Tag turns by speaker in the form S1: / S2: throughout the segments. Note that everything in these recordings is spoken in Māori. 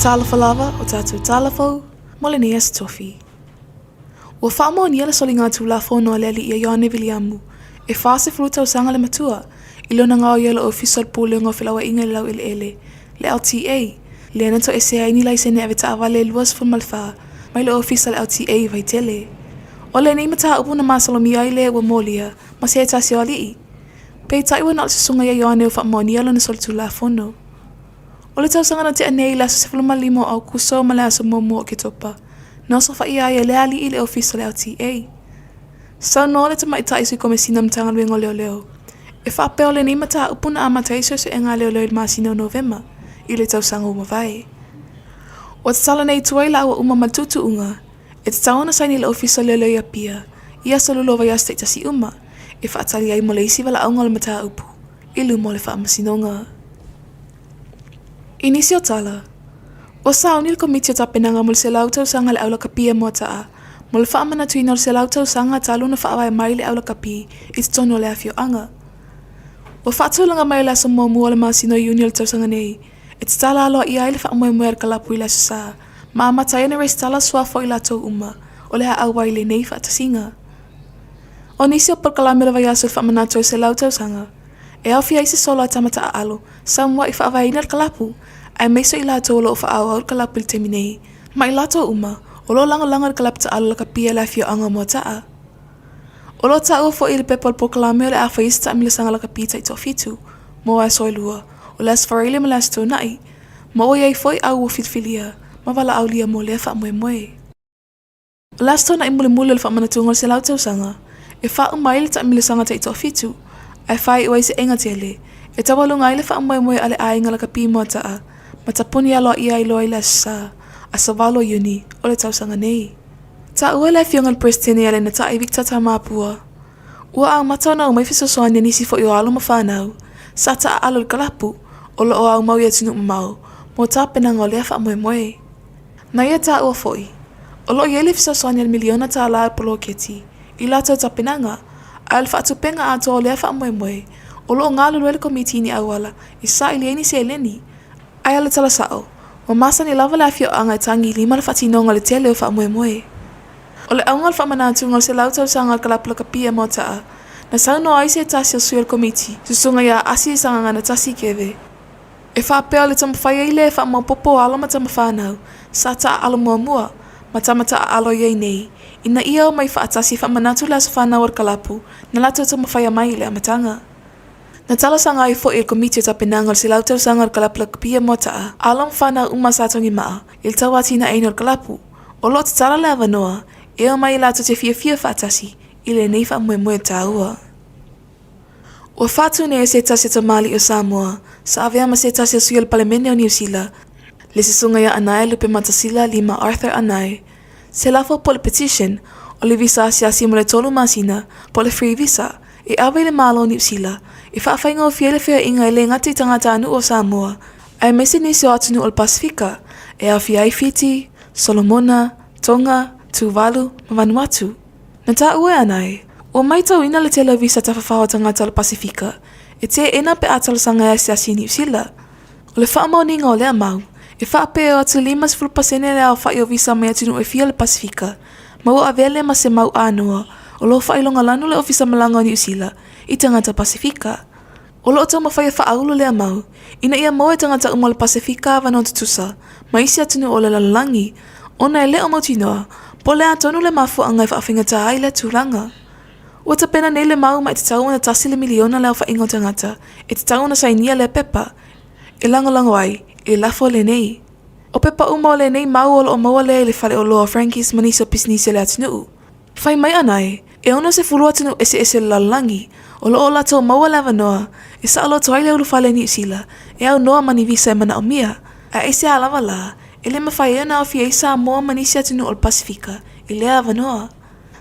S1: tala falava o tātou tala fou, mole ni Aso Tofi. Ua whaamo ni ala soli ngā tūla whono le ali ia Ioane Viliamu, e whaase flutau sanga le matua, I lona ngā o iala o fisol pūleonga o whilawa inga lau ele, le LTA, le anato SCA ni lai sene ave ta awale luas fun malwha, mai le ofisa le LTA vai tele. O le nei mata upuna masalomi ai le ua molia, ma se tasi o alii. Pei tai ua na se sunga ia Ioane o whaamo ni ala na soli tūla whono. O le tau sanga na te anei la se fuluma limo au kuso ma le aso momo o ke topa. Na so wha ia ia le ali I le ofisa le LTA. Sau no le tamai tai sui kome sina mtanga luengo leo leo. E whapeo le ni mata upuna a mata iso se enga leo leo masina o November, I le tau sanga uma vai. O te tala nei tuai la ua uma matutu unga, e te tau na saini le ofisa leo leo ia pia, ia salulo vai asta itasi uma, e whaatali ai mo le isi wala aunga le mata upu, ilu mo le whaamasinonga. Inisi o tala, o sao ni le komiti o tapenanga mo le se lau tau sanga le aula kapia mo taa, mo le whaamana tuina le se lau tau sanga talu na whaawai mai le aula kapi, I te tono le afio anga. O whaatulanga mai le aso mo mua le masino Union le tau sanga nei, e te tala aloa I ai le wha moe le kalapu I le aso saa, ma amatai na reis tala suafo I la tau uma, o le hawai le nei whaatasinga. O nisi o porkalame le vai aso le whaamanato se lau tau sanga, e au fia I se solo a tamata a alo, samwa I whaawai ina le kalapu, ai meiso I la tau lo o whaau au le kalapu le temi nei, ma I la tau uma, o lo langa le kalapu ta alo le kapia le afio anga mo taa. O lo ta ua fo I le pepol porkalame o le awha isi ta amile sanga la kapita I tofitu, mo a soe lua, o le asfarile ma le asto nai, ma o iai foi au o filfilia, ma wala au lia mo le wha moe moe. O le asto nai mule mule le wha manatunga se lau tau sanga, e wha umaile ta amile sanga ta I tofitu, ai whai ua se enga tele, e tawalunga I le wha moe moe ale ainga la kapi mo taa, ma tapuni alo I ai loa I le asa, a savalo uni, o le tau sanga nei. Ta ua le fionga le prestene ale na ta I Victor ta mapua. Ua au matau na umai fiso soania nisi fo I o alo ma whanau, sa ta alo le kalapu, o lo o au mau ia tunu mau, mo ta penanga o lea wha moe moe. Na ia ta ua foi, o lo iele fiso soania le miliona ta ala polo keti, I la tau ta penanga, a le wha penga ato o lea wha moe moe, o lo ngā luluele komiti ni awala, I sa ili eni se eleni, ai ale tala sao, o masa ni lava le afio anga tangi lima le whatinonga le tele o wha moe moe. O le aunga le whamanatu se lau tau sanga kalapula kapia mo taa, na sau no ai se tasi o suel komiti, susunga ia asi sanga ngana tasi keve. E whapea le tamawhai ile e wha popo alo ma tamawhanau, sa taa alo mua, ma tamata alo iei nei, ina ia o mai whaatasi whamanatu le aso whanau ar kalapu, na lato tamawhai mai ile amatanga. Na tala sanga I fo il komiti o tapenanga se lau tau sanga ar kalapula kapia mo taa, alo mwhanau uma satongi maa, il tawati na eino ar kalapu, o lo te tala le avanoa, e o mai lato te fia whaatasi, I le nei wha moe tāua. Ua whātu nei se tasi ta mali o Samoa, sa avea ma se tasi o suia le palemene o New Zealand, le se sunga ia anai lupe matasila lima Arthur anai. Se lafo po le petition, o le visa asiasi mo le tolu masina, po le free visa, e awe le malo o New Zealand, e whaawhainga o fiele fea inga le ngati tangata anu o Samoa, ai mese nisi o atunu o le Pasifika, e au fiai Fiti, Solomona, Tonga, Tuvalu, ma Vanuatu. Na ta ue anai, o mai tau ina le tele visa ta whawhawa tangata le Pasifika, e te ena pe atala sanga e siasi New Zealand. O le whaamau ninga o lea mau, e whaapea o atu 5% le au whai o visa mai atunu e fia le Pasifika, ma o avele ma se mau anua, o lo whailonga lanu le ofisa malanga o New Zealand, I tangata Pasifika. O lo tau mawhai e whaaulo lea mau, ina ia moe tangata umo le Pasifika avano tutusa, ma isi atunu o le lalangi, ona e leo mautinoa, po le atonu le mafu angai whaawhinga ta ai le tūranga. Ua ta pena nei le mau ma e te tau na tasi le miliona leo whaingo tangata, e te tau na sainia le pepa, e langolango ai, e lafo le nei. O pepa uma o le nei mau o maua le le whale o loa Frankis maniso pisnise le atunu. Whai mai anai, e ono se fulu atunu ese le lalangi, o lo o lato maua lava noa, e sa alo toai le ulu whale New Zealand, e au noa mani visa e mana o mia, a ese alawa la, e le mawhai ena o fia isa moa manisi atunu o le Pasifika, I lea avanoa.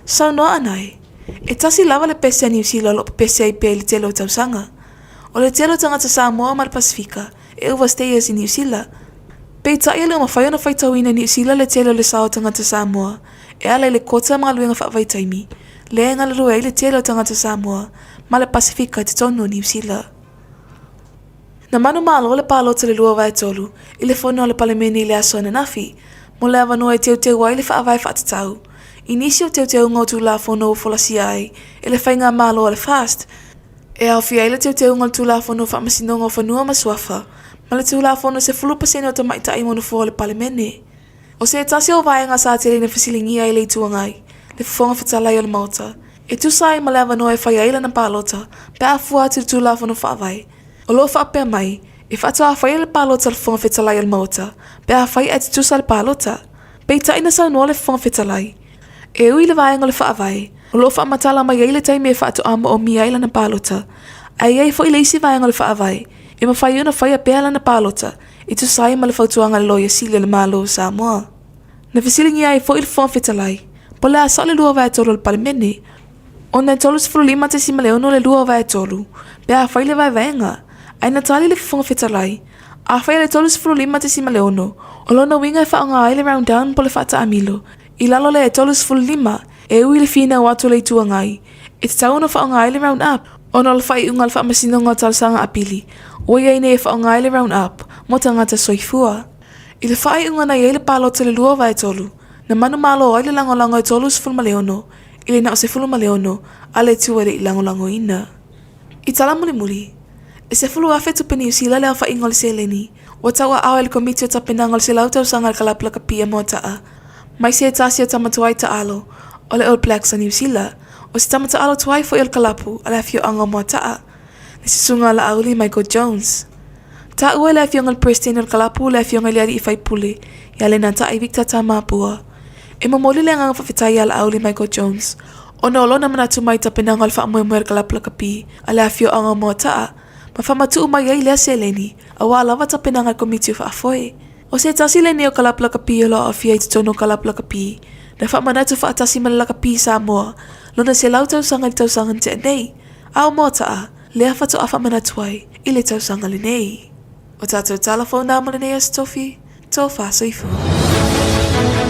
S1: Sau noa anai, e tasi lava le pese a New Zealand lo pese ai pe le telo tau sanga. O le telo tangata Samoa ma le Pasifika, e overstayers I New Zealand. Pei taia le mawhai ona whaitawina New Zealand le telo le sao tangata Samoa, e ala le kota mga luenga whaavaitaimi, le enga le rua I le telo tangata Samoa, ma le Pasifika te tonu New Zealand. Na manu malo le palota le lua vai tolu, i le fono le palemeni le aso na nafi, mo le avanoa e teu wai le whaavai whaatatau. Inisi o teu ngautu la fono o folasi ai, e le whainga malo le fast. E au fia ile teu ngautu la fono whaamasinonga o whanua masuafa, ma le tula fono se 10% o tamaita i monu fo le palemeni. O se tasi o vai nga sa tele na fasilingia i le tuangai, le fonga fitalai o le mauta. E tu sai ma le avanoa e whaia ila na palota, pe a fua atu tula fono whaavai. O lo whaapea mai, e whaatua a whaia le palota le fonga fitalai o le mauta, pe a whaia atu tusa le palota. Pe ta ina sa noa le fonga fitalai. E ui le vaenga le whaavai, o lo whaamatala mai eile taime e whaatu ama o mia ila na palota. Ai ei fo ile isi vaenga le whaavai, e ma whaia una whaia pea la na palota, e tu sai ma le whautuanga le loia sili le malo sa moa. Na fisilingi ai fo il fonga fitalai, po le a sa le lua vai tolu le palemeni. O na tolu se fululima te si maleo no le lua vai tolu, pe a whaile vai vaenga. Ai na tali le fonga fitalai, a whaia le tolu se fululima te si maleo no, o lo na winga e whaonga ai le round down po le whaata amilo. I lalo le e tolu se fululima, e ui le fina watu le tuangai. E te tau no whaonga ai le round up, o no le whai unga le whaamasinonga o talasanga apili. O iei ne e whaonga ai le round up, mo tangata soifua. I le whai unga na iei le palota le lua vai tolu, na manu malo ai le langolango e tolu se fulmaleono, i le na o se fulmaleono, a le tuare i langolango ina. I tala muli, e se fulu afe tupeni usi la le a whai ngol se leni, o taua awa le komiti o tapenangol se lautau sanga kalapla kapia mo taa, mai se tasi o tamatuai ta alo, o le All Blacks a New Zealand, o se tamata alo tuai fo il kalapu, a le afio anga mo taa, le se sunga la auli Michael Jones. Ta ua le afio ngal Preston il kalapu le afio ngal liari i fai pule, ya le nanta i Victor Tamapua. E mamoli le ngang fafitai ala auli Michael Jones, o na olo na manatu mai tapenangol fa amoe moer kalapla kapi, a le afio anga mo taa, ma famatu mai ai lea se leni, a wala wa tapenangal komiti fa afoe. O se tasi leni o kalapla kapi o lo a fia i tutono kalapla kapi, na fa manatu fa atasi malala kapi sa moa, lo na se lau tau sanga i tau sanga te nei, a o mo taa, lea fa to afa manatu ai, i le tau sanga le nei. O tātou tala fou nā mole nei Aso Tofi, tō whāsoifua.